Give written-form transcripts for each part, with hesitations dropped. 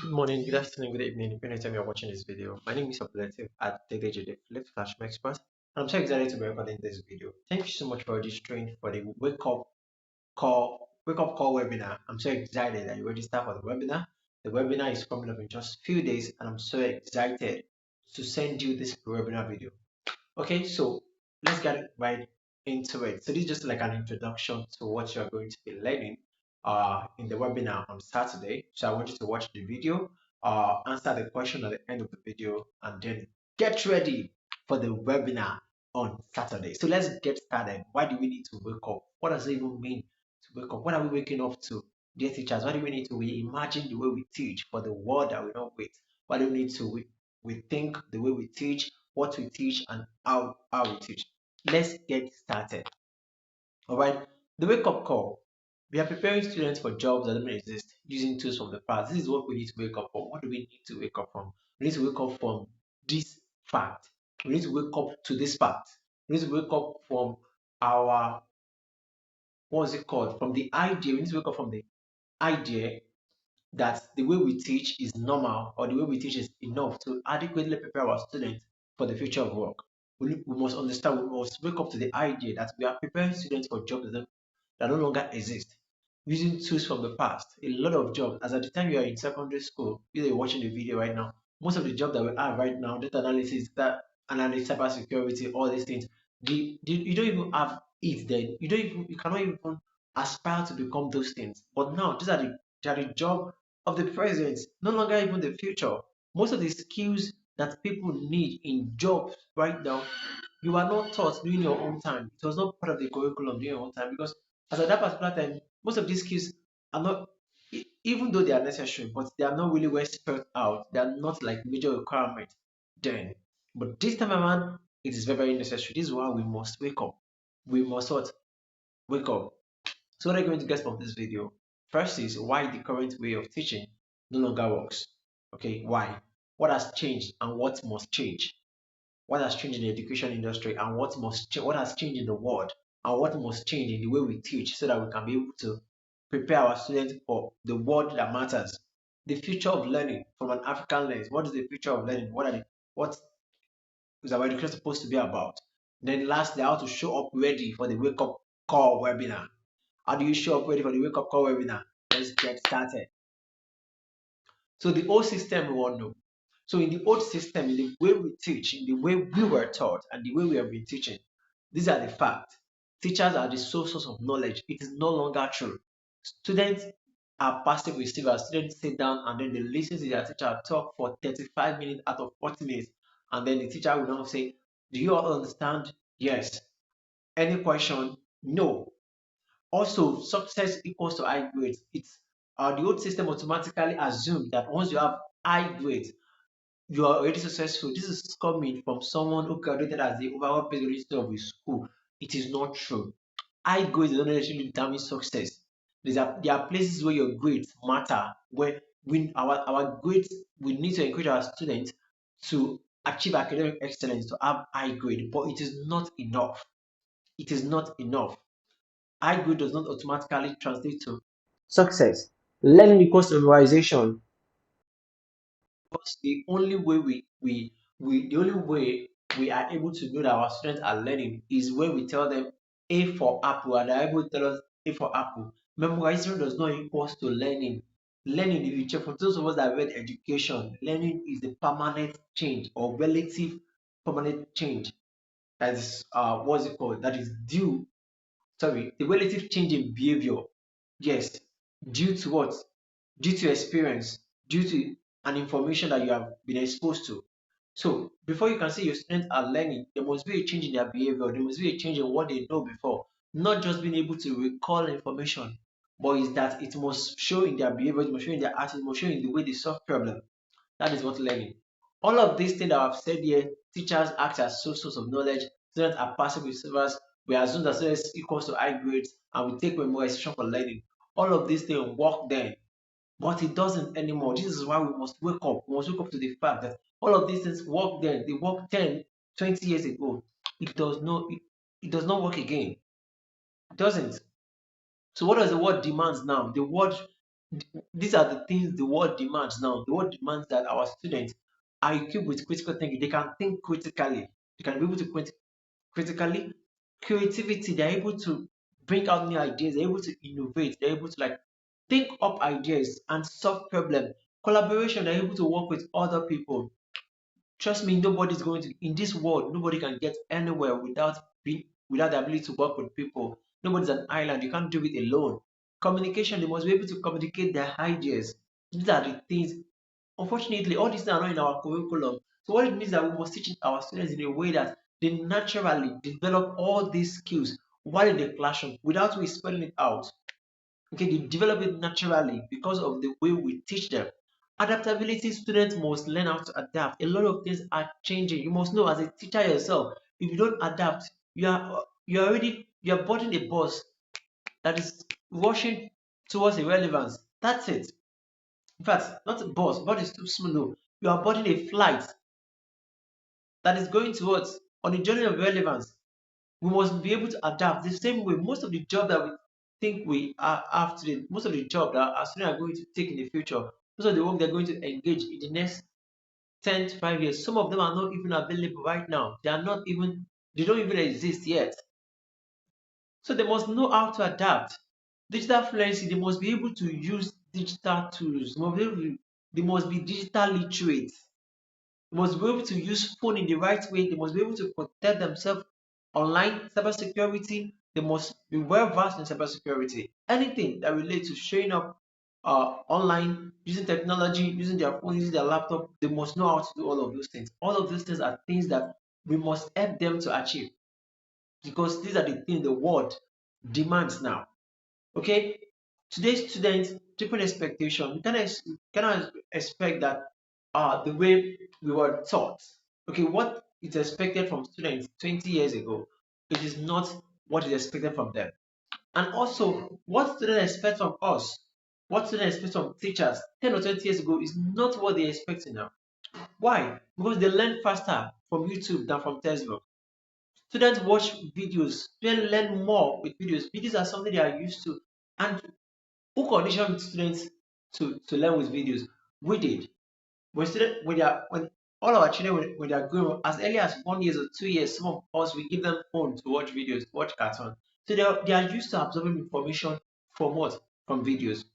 Good morning, good afternoon, good evening, depending on the time you're watching this video. My name is Abdullateef Adedeji, the Flip Flash Expert. I'm so excited to be recording this video. Thank you so much for registering for the wake up call webinar. I'm so excited that you registered for the webinar. The webinar is coming up in just a few days, and I'm so excited to send you this webinar video. Okay, so let's get right into it. So this is just like an introduction to what you're going to be learning in the webinar on Saturday. So I want you to watch the video, answer the question at the end of the video, and then get ready for the webinar on Saturday. So let's get started. Why do we need to wake up? What does it even mean to wake up? What are we waking up to? Dear teachers, why do we need to reimagine the way we teach for the world that we don't wait? Why do we need to we think the way we teach, what we teach, and how we teach? Let's get started. All right. The wake up call. We are preparing students for jobs that don't exist using tools from the past. This is what we need to wake up from. What do we need to wake up from? We need to wake up from this fact. We need to wake up to this fact. We need to wake up from our, what's it called? From the idea. We need to wake up from the idea that the way we teach is normal, or the way we teach is enough to adequately prepare our students for the future of work. We must understand, we must wake up to the idea that we are preparing students for jobs that no longer exist using tools from the past. A lot of jobs, as at the time you are in secondary school, either you're watching the video right now, most of the jobs that we have right now, data analysis, that analysis, cyber security, all these things, you don't even have it then. You cannot even aspire to become those things. But now they are the job of the present, no longer even the future. Most of the skills that people need in jobs right now, you are not taught during your own time. It was not part of the curriculum during your own time, because as at that particular time, most of these skills are not, even though they are necessary, but they are not really well spelled out. They are not like major requirements then. But this time around, it is very, very necessary. This is why we must wake up. We must what? Wake up. So what are you going to get from this video? First is why the current way of teaching no longer works. Okay, why? What has changed and what must change? What has changed in the education industry and what has changed in the world and what must change in the way we teach so that we can be able to prepare our students for the world that matters. The future of learning from an African lens. What is the future of learning? What is our education supposed to be about? Then lastly, how to show up ready for the wake up call webinar. How do you show up ready for the wake up call webinar? Let's get started. So the old system we all know. So in the old system, in the way we teach, in the way we were taught, and the way we have been teaching, these are the facts. Teachers are the sole source of knowledge. It is no longer true. Students are passive receivers. Students sit down and then they listen to their teacher talk for 35 minutes out of 40 minutes. And then the teacher will now say, do you all understand? Yes. Any question? No. Also, success equals to high grades. It's the old system automatically assumed that once you have high grades, you are already successful. This is coming from someone who graduated as the overall graduate of his school. It is not true. High grades don't necessarily determine success. There are places where your grades matter, where our grades, we need to encourage our students to achieve academic excellence, to have high grade, but it is not enough. It is not enough. High grade does not automatically translate to success. Learning equals memorization. Because the only way we are able to know that our students are learning is when we tell them A for apple and they're able to tell us A for apple. Memorization does not equal to learning. Learning, if you check for those of us that read education, learning is the permanent change or relative permanent change. That is what's it called? That is due, sorry, the relative change in behavior. Yes, due to what? Due to experience, due to an information that you have been exposed to. So before you can say your students are learning, there must be a change in their behavior, there must be a change in what they know before, not just being able to recall information, but is that it must show in their behavior, it must show in their attitude, it must show in the way they solve problems. That is what learning. All of these things that I've said here, teachers act as sources of knowledge, students are passive receivers, we assume that students equals to high grades, and we take memorization for learning. All of these things work then, but it doesn't anymore. This is why we must wake up. We must wake up to the fact that all of these things work then. They worked 10, 20 years ago. It does not work again. It doesn't. So what does the world demands now? These are the things the world demands now. The world demands that our students are equipped with critical thinking. They can think critically. They can be able to think critically. Creativity, they're able to bring out new ideas. They're able to innovate. They're able to like think up ideas and solve problems. Collaboration, they're able to work with other people. Trust me, nobody's going to in this world. Nobody can get anywhere without the ability to work with people. Nobody's an island. You can't do it alone. Communication, they must be able to communicate their ideas. These are the things. Unfortunately, all these things are not in our curriculum. So what it means that we must teach our students in a way that they naturally develop all these skills while in the classroom without we spelling it out. Okay, they develop it naturally because of the way we teach them. Adaptability, students must learn how to adapt. A lot of things are changing. You must know as a teacher yourself, if you don't adapt, you're boarding a bus that is rushing towards irrelevance. That's it. In fact, not a bus, bus is too small. No. You are boarding a flight that is going towards on a journey of relevance. We must be able to adapt the same way. Most of the job that we think we are have today, most of the job that our students are going to take in the future, most of the work they're going to engage in the next 10 to 5 years, some of them are not even available right now. They don't even exist yet. So they must know how to adapt. Digital fluency, they must be able to use digital tools. They must be digital literate. They must be able to use phone in the right way. They must be able to protect themselves online. Cybersecurity, they must be well versed in cybersecurity. Anything that relates to showing up online, using technology, using their phone, using their laptop, they must know how to do all of those things. All of those things are things that we must help them to achieve because these are the things the world demands now. Okay, today's students different expectation. We cannot expect that the way we were taught. Okay, what is expected from students 20 years ago, it is not what is expected from them. And also, what students expect from us, what students expect from teachers 10 or 20 years ago is not what they're expecting now. Why? Because they learn faster from YouTube than from textbook. Students watch videos, students learn more with videos. Videos are something they are used to. And who conditioned students to learn with videos? We did. When all our children when they are growing up, as early as 1 year or 2 years, some of us we give them phone to watch videos, watch cartoon. So they are used to absorbing information from what? From videos.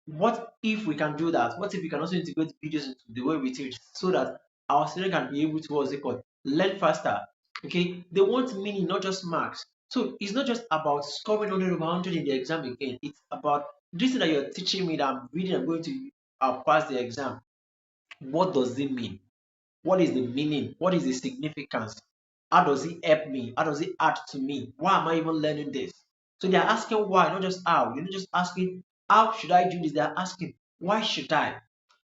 What if we can do that? What if we can also integrate videos into the way we teach so that our students can be able to what's it called? Learn faster. Okay, they want meaning, not just marks. So it's not just about scoring 100 over 100 in the exam again. It's about this thing that you're teaching me that I'm reading, I'm going to pass the exam. What does it mean? What is the meaning? What is the significance? How does it help me? How does it add to me? Why am I even learning this? So they are asking why, not just how. You're not just asking how should I do this. They are asking why should I?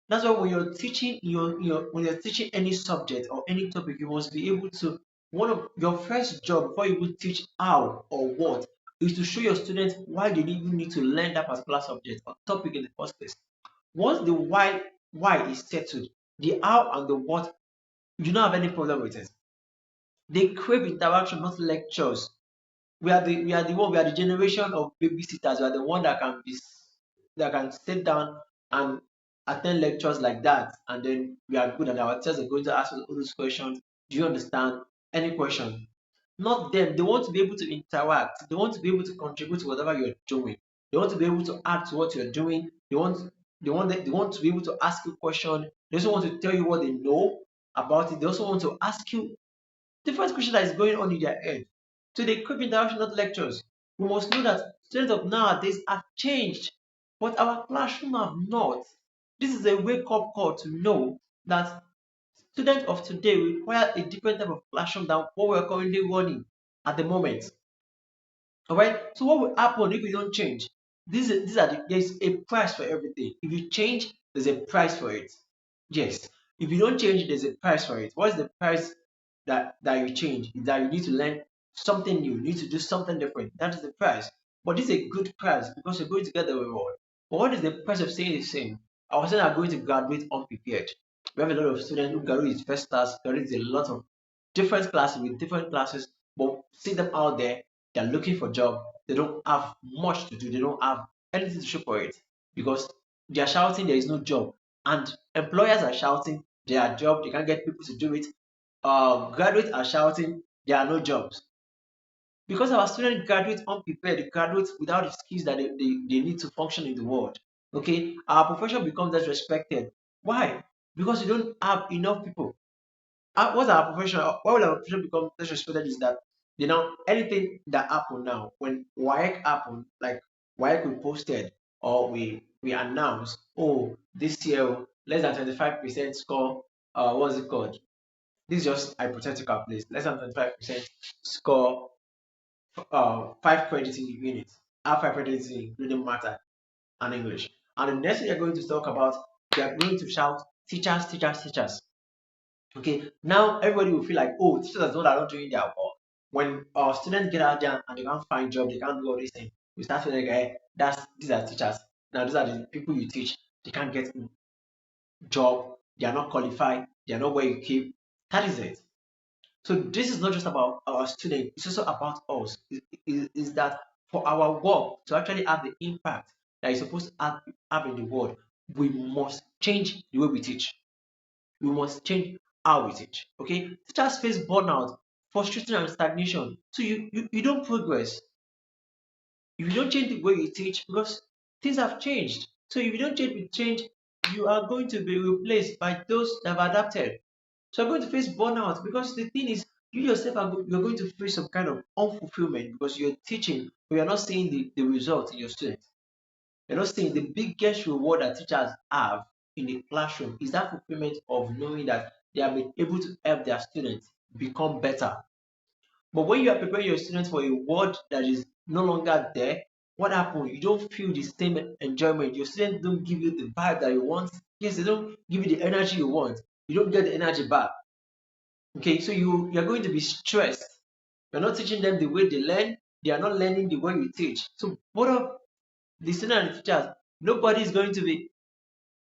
That's why when you're teaching when you're teaching any subject or any topic, you must be able to one of your first job before you will teach how or what is to show your students why they even need to learn that particular subject or topic in the first place. Once the why is settled, the how and the what, you don't have any problem with it. They crave interaction, not lectures. We are the generation of babysitters. We are the one that can sit down and attend lectures like that, and then we are good, and our teachers are going to ask us all those questions. Do you understand any question? Not them. They want to be able to interact. They want to be able to contribute to whatever you're doing. They want to be able to add to what you're doing. They want to be able to ask you questions. They also want to tell you what they know about it. They also want to ask you different question that is going on in their head. So they crave interaction, not lectures. We must know that students of nowadays have changed, but our classroom have not. This is a wake-up call to know that students of today require a different type of classroom than what we're currently running at the moment. All right. So what will happen if we don't change? There's a price for everything. If you change, there's a price for it. Yes. If you don't change, there's a price for it. What's the price that you change? Is that you need to learn something new. You need to do something different. That is the price. But this is a good price because you're going to get the reward. But what is the price of staying the same? Our students are going to graduate unprepared. We have a lot of students who graduate with first class, graduate with a lot of different classes with different classes, but see them out there, they're looking for job, they don't have much to do, they don't have anything to show for it. because they are shouting there is no job, and employers are shouting there are jobs, they can't get people to do it. Graduates are shouting there are no jobs because our students graduate unprepared, they graduate without the skills that they need to function in the world. Okay, our profession becomes disrespected. Why? Because we don't have enough people. What's our profession? Why will our profession become disrespected is that anything that happen now when WAEC happen, like WAEC we posted or we announce, oh, this year less than 25% score, what's it called? This is just hypothetical, please. Less than 25% score, 5 crediting units, have 5 credits including matter and English. And the next thing you're going to talk about, you're going to shout teachers, teachers, teachers. Okay, now everybody will feel like, oh, teachers are the ones that are not doing their work. When students get out there and they can't find job, they can't do all these things, we start feeling like, these are teachers. Now these are the people you teach. They can't get job. They are not qualified. They are not where you keep. That is it. So this is not just about our students, it's also about us. Is that for our work to actually have the impact that it's supposed to have in the world, we must change the way we teach. We must change how we teach. Okay? Teachers face burnout, frustration, and stagnation. So you don't progress if you don't change the way you teach because things have changed. So if you don't change with change, you are going to be replaced by those that have adapted. So you're going to face burnout because the thing is, you yourself you're going to face some kind of unfulfillment because you're teaching, but you're not seeing the result in your students. You're not seeing the biggest reward that teachers have in the classroom is that fulfillment of knowing that they have been able to help their students become better. But when you are preparing your students for a world that is no longer there, what happens? You don't feel the same enjoyment. Your students don't give you the vibe that you want. Yes, they don't give you the energy you want. You don't get the energy back. Okay, so you're going to be stressed. You're not teaching them the way they learn. They are not learning the way you teach. So both of the student and the teachers, nobody is going to be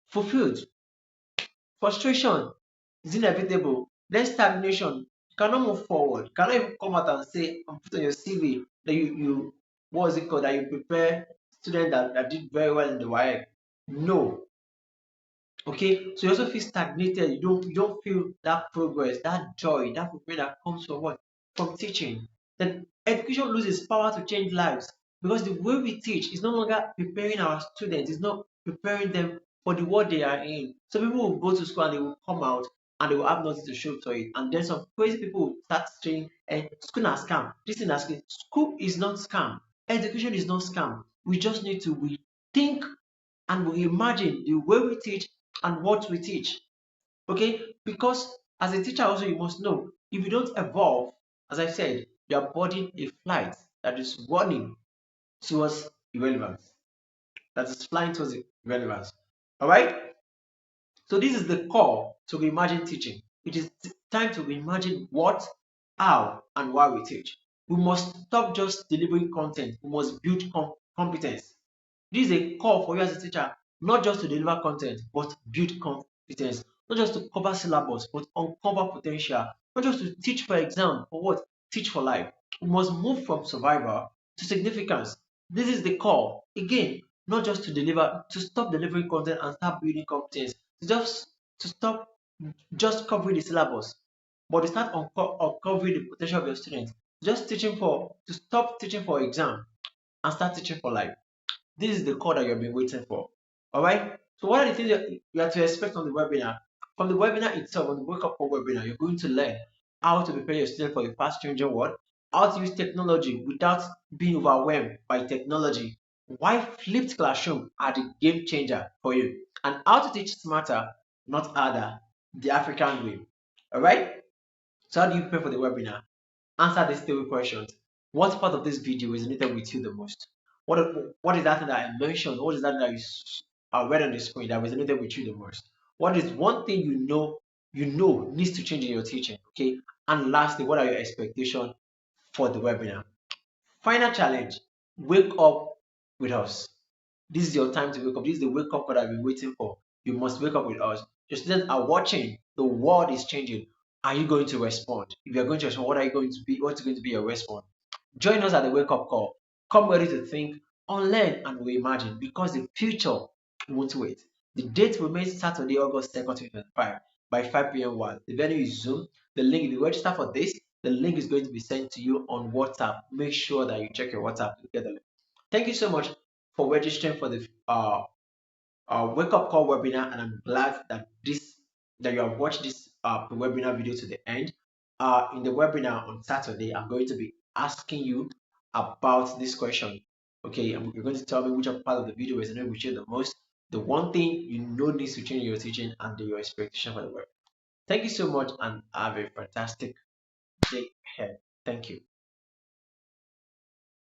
fulfilled. Frustration is inevitable. Then stagnation. You cannot move forward. You cannot even come out and say and put on your CV that you what was it called that you prepare student that did very well in the WAEC. No, okay, so you also feel stagnated. You don't feel that progress, that joy, that fulfillment that comes from what? From teaching. Then education loses power to change lives because the way we teach is no longer preparing our students, it's not preparing them for the world they are in. So people will go to school and they will come out and they will have nothing to show for it. And then some crazy people will start saying, school is scam. This thing is scam. School is not scam. Education is not scam. We just need to rethink and we imagine the way we teach and what we teach. Okay, because as a teacher also you must know if you don't evolve, as I said, you are boarding a flight that is running towards irrelevance, that is flying towards irrelevance. All right, so this is the call to reimagine teaching. It is time to reimagine what, how, and why we teach. We must stop just delivering content. We must build competence. This is a call for you as a teacher, not just to deliver content, but build competence. Not just to cover syllabus, but uncover potential. Not just to teach for exam, but what? Teach for life. We must move from survival to significance. This is the call. Again, not just to deliver, to stop delivering content and start building competence. Just to stop just covering the syllabus, but to start uncovering the potential of your students. Just teaching to stop teaching for exam and start teaching for life. This is the call that you've been waiting for. All right. So what are the things that you have to expect on the webinar? From the webinar itself, on the wake up call webinar, you're going to learn how to prepare your student for a fast changing world, how to use technology without being overwhelmed by technology, why flipped classroom are the game changer for you, and how to teach smarter, not harder, the African way. All right. So how do you prepare for the webinar? Answer these three questions. What part of this video resonated with you the most? What is that thing that I mentioned? What is that that you read on the screen that resonated with you the most? What is one thing you know needs to change in your teaching? Okay. And lastly, what are your expectations for the webinar? Final challenge: wake up with us. This is your time to wake up. This is the wake up call I've been waiting for. You must wake up with us. Your students are watching. The world is changing. Are you going to respond? If you're going to respond, what are you going to be? What's going to be your response? Join us at the wake up call. Come ready to think, unlearn, and reimagine because the future You won't wait. The date remains Saturday, August 2nd, 2025 by 5 p.m. While the venue is Zoom. The link, if you register for this, the link is going to be sent to you on WhatsApp. Make sure that you check your WhatsApp to get the link. Thank you so much for registering for the wake up call webinar, and I'm glad that you have watched this webinar video to the end. In the webinar on Saturday, I'm going to be asking you about this question. Okay, and you're going to tell me which part of the video resonated with you the most, the one thing you know needs to change in your teaching, and your expectation for the work. Thank you so much, and have a fantastic day ahead. Thank you.